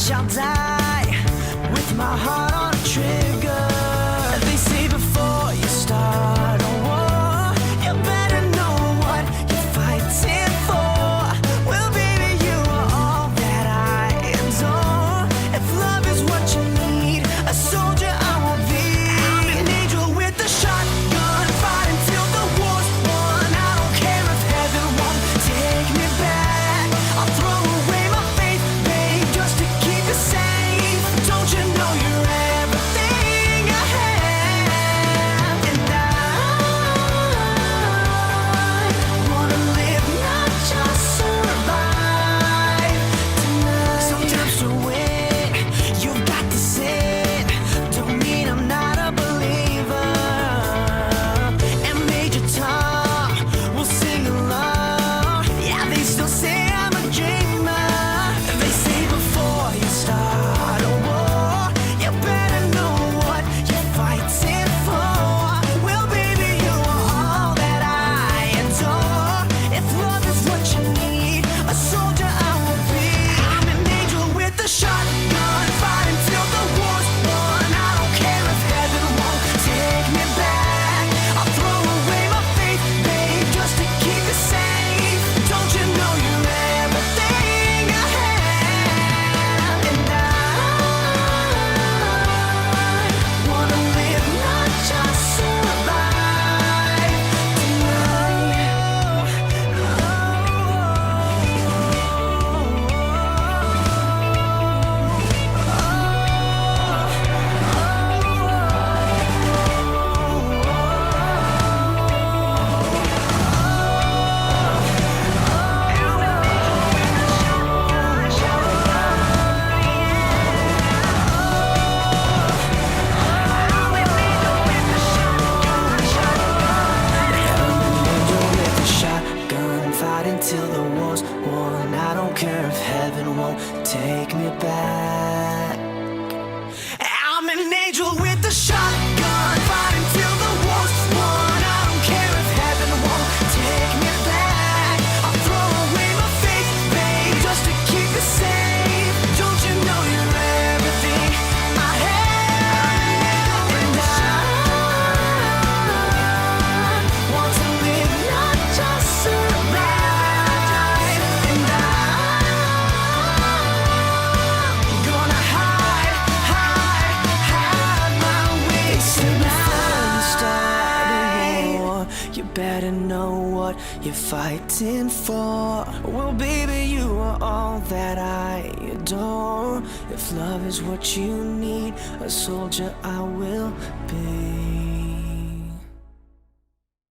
shall die with my heart on a trigger. They say before you start a war, you better know what you're fighting for. Well, baby, you are all that I adore. If love is what you need, a soldier I will be. I'm an angel with a shotgun, fighting till the war's won. I don't care if heaven won't take me back. I'll throw away my faith, babe, just to keep you safe. Don't you know you're everything I have? And I wanna live, not just survive tonight. Sometimes to win, you've got to sin. Don't mean I'm not a believer. And Major Tom will sing along. Yeah, they still say I'm a dreamer. They say before you start a war, you better know what you're fighting for. Well, baby, you are all that I adore. If love is what you need, a soldier I will be. I'm an angel with a shotgun, fighting till the war's won. I don't care if heaven won't take me back. I'll throw away my faith, babe, just to keep you safe. Don't you know you're everything I have? And I wanna live, not just survive shotgun, fighting till the war's won. I don't care if heaven won't take me back. I'm an angel with a shotgun, fighting till the war's won. I don't care if heaven won't take me back. I'll throw away my faith, babe, just to keep you safe. Don't you know you're everything I have? And I want to live, not just survive. And I'm gonna hide my way tonight. You better know what you're fighting for. Well, baby, you are all that I adore. If love is what you need, a soldier I will be.